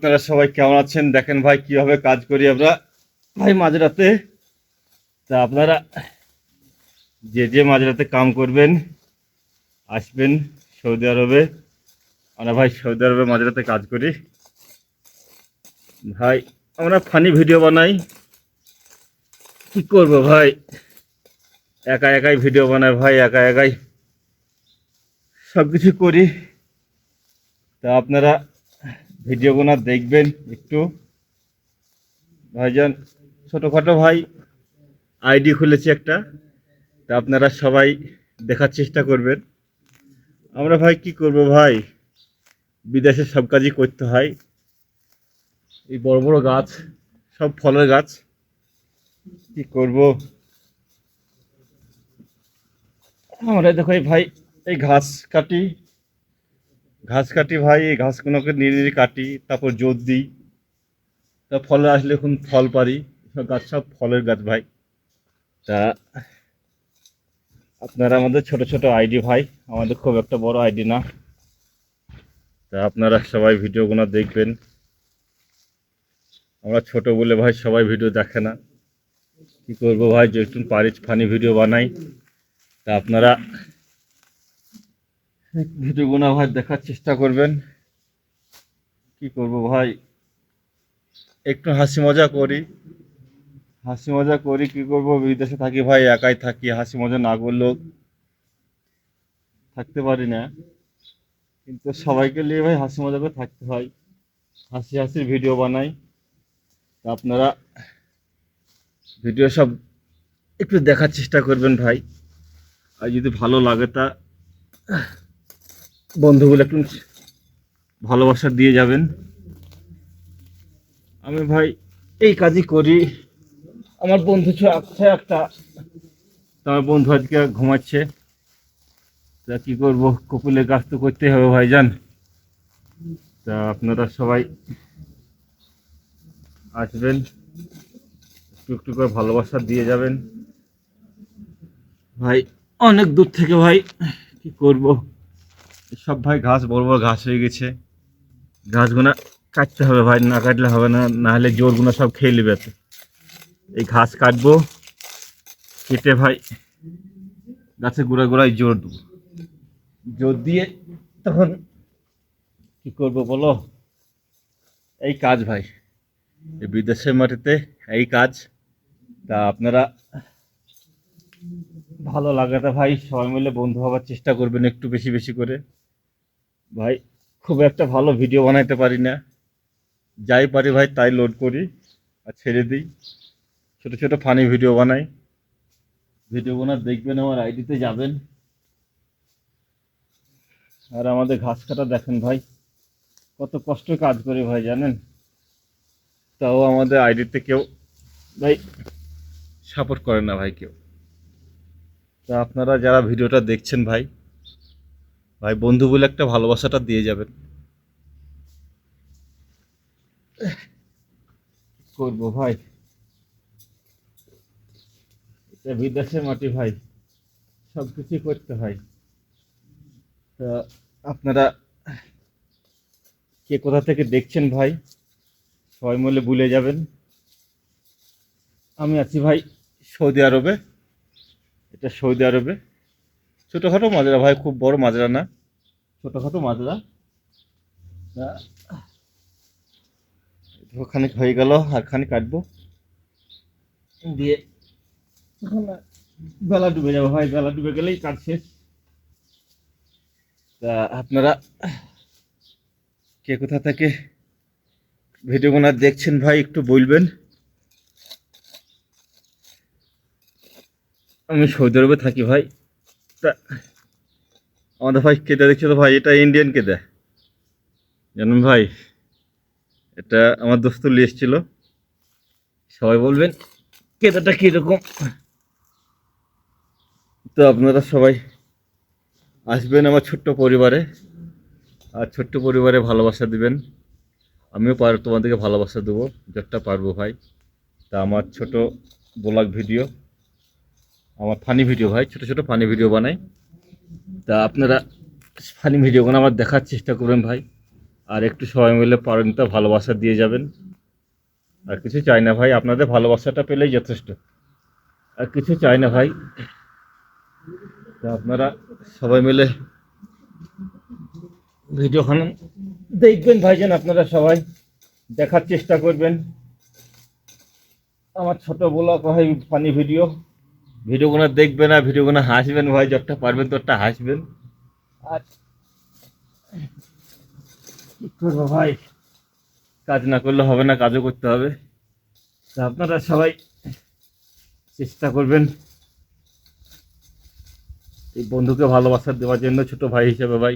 আপনারা সবাই কেমন আছেন? দেখেন ভাই কিভাবে কাজ করি আমরা ভাই মাঝরাতে। তা আপনারা যে মাঝরাতে কাম করবেন আসবেন সৌদি আরবে। আমরা ভাই সৌদি আরবে মাঝরাতে কাজ করি ভাই। আমরা ফানি ভিডিও বানাই, কি করব ভাই, একা একাই ভিডিও বানাই ভাই, একা একাই সব কিছু করি। তা আপনারা ভিডিওগুলো দেখবেন একটু ভাইজান। ছোটোখাটো ভাই আইডি খুলেছি একটা, তা আপনারা সবাই দেখার চেষ্টা করবেন। আমরা ভাই কি করব ভাই, বিদেশে সব কাজই করতে হয়। এই বড় বড় গাছ, সব ফলের গাছ, কি করব। আমরা দেখো এই ভাই এই ঘাস কাটি ভাই, এই ঘাসগুলোকে নিয়ে নিয়ে কাটি, তারপর জোর দিই, তা ফলে আসলে এখন ফল পারি। সব গাছ সব ফলের গাছ ভাই। তা আপনারা আমাদের ছোট ছোট আইডি ভাই, আমাদের খুব একটা বড় আইডি না। তা আপনারা সবাই ভিডিওগুলো দেখবেন। আমরা ছোট বলে ভাই সবাই ভিডিও দেখে না, কি করব ভাই, যে একটু পারি ফানি ভিডিও বানাই। তা আপনারা ভিডিওগুলো ভাই দেখার চেষ্টা করবেন। কি করব ভাই, একটু হাসি মজা করি, কি করব, বিদেশে থাকি ভাই, একাই থাকি, হাসি মজা না করলেও থাকতে পারি না। কিন্তু সবাইকে নিয়ে ভাই হাসি মজা করে থাকতে হয়, হাসি হাসির ভিডিও বানাই। তা আপনারা ভিডিও সব একটু দেখার চেষ্টা করবেন ভাই। আর যদি ভালো লাগে তা বন্ধুগুলো একটু ভালোবাসা দিয়ে যাবেন। আমি ভাই এই কাজই করি। আমার বন্ধু আছে একটা, তা আমার বন্ধু আজকে ঘুমাচ্ছে। তা কি করব, কপিলের কাজ তো করতেই হবে ভাইজান। তা আপনারা সবাই আসবেন, একটু একটু করে ভালোবাসা দিয়ে যাবেন ভাই। অনেক দূর থেকে ভাই, কি করব, সব ভাই ঘাস বড় বড় ঘাস হয়ে গেছে। ঘাসগুনা কাটতে হবে ভাই, না কাটলে হবে না, না হলে জোরগুলো সব খেয়ে নেবে। তো এই ঘাস কাটবো, কেটে ভাই গাছের গোড়ায় গোড়ায় জোর দেবো। জোর দিয়ে তখন কি করব বলো, এই কাজ ভাই, এই বিদেশের মাটিতে এই কাজ। তা আপনারা ভালো লাগাতে ভাই সবাই মিলে বন্ধু হওয়ার চেষ্টা করবেন একটু বেশি বেশি করে ভাই। খুব একটা ভালো ভিডিও বানাইতে পারি না, যাই পারি ভাই তাই লোড করি আর ছেড়ে দিই। ছোট ছোট ফানি ভিডিও বানাই, ভিডিওগুলো দেখবেন, আমার আইডিতে যাবেন। আর আমাদের ঘাস কাটা দেখেন ভাই, কত কষ্ট কাজ করে ভাই জানেন। তাও আমাদের আইডিতে কেউ ভাই সাপোর্ট করে না ভাই কেউ। তা আপনারা যারা ভিডিওটা দেখছেন ভাই, ভাই বন্ধু বলে একটা ভালোবাসাটা দিয়ে যাবেন। করবো ভাই, এটা বিদেশের মাটি ভাই, সব কিছুই করতে হয়। তা আপনারা কে কোথা থেকে দেখছেন ভাই, সবাই মিলে ভুলে যাবেন। আমি আছি ভাই সৌদি আরবে, এটা সৌদি আরবে। ছোটোখাটো মাজরা ভাই, খুব বড় মাজরা না, ছোটোখাটো মাজরা। তা ওখানে হয়ে গেল, আর খানি কাটবো দিয়ে তখন বেলা ডুবে যাবে ভাই, বেলা ডুবে গেলেই কাজ শেষ। তা আপনারা কে কোথা থেকে ভিডিওগুলো দেখছেন ভাই একটু বলবেন। আমি সৌদি আরবে থাকি ভাই। তা আমাদের ভাই কেটে দেখছে তো ভাই, এটা ইন্ডিয়ান কেদে জানেন ভাই, এটা আমার দোস্ত নিয়ে এসেছিল। সবাই বলবেন কেদাটা কীরকম। তো আপনারা সবাই আসবেন আমার ছোট্ট পরিবারে, আর ছোট্ট পরিবারে ভালোবাসা দিবেন। আমিও তোমাদেরকে ভালোবাসা দেবো যতটা পারবো ভাই। তা আমার ছোট ব্লগ ভিডিও, আমার ফানি ভিডিও ভাই, ছোট ছোট ফানি ভিডিও বানাই। তা আপনারা ফানি ভিডিওগুলো আমার দেখার চেষ্টা করবেন ভাই। আর একটু সবাই মিলে পারেন তো ভালোবাসা দিয়ে যাবেন। আর কিছু চাই না ভাই, আপনাদের ভালোবাসাটা পেলেই যথেষ্ট, আর কিছু চাই না ভাই। তো আপনারা সবাই মিলে ভিডিওখান দেখবেন ভাইজান, আপনারা সবাই দেখার চেষ্টা করবেন। আমার ছোট বলা ভাই ফানি ভিডিওগুলো দেখবেন, আর ভিডিওগুলো হাসবেন ভাই, যতটা পারবেন ততটা হাসবেন। আর কি করবো ভাই, কাজ না করলে হবে না, কাজও করতে হবে। তা আপনারা সবাই চেষ্টা করবেন এই বন্ধুকে ভালোবাসা দেওয়ার জন্য, ছোট ভাই হিসেবে ভাই।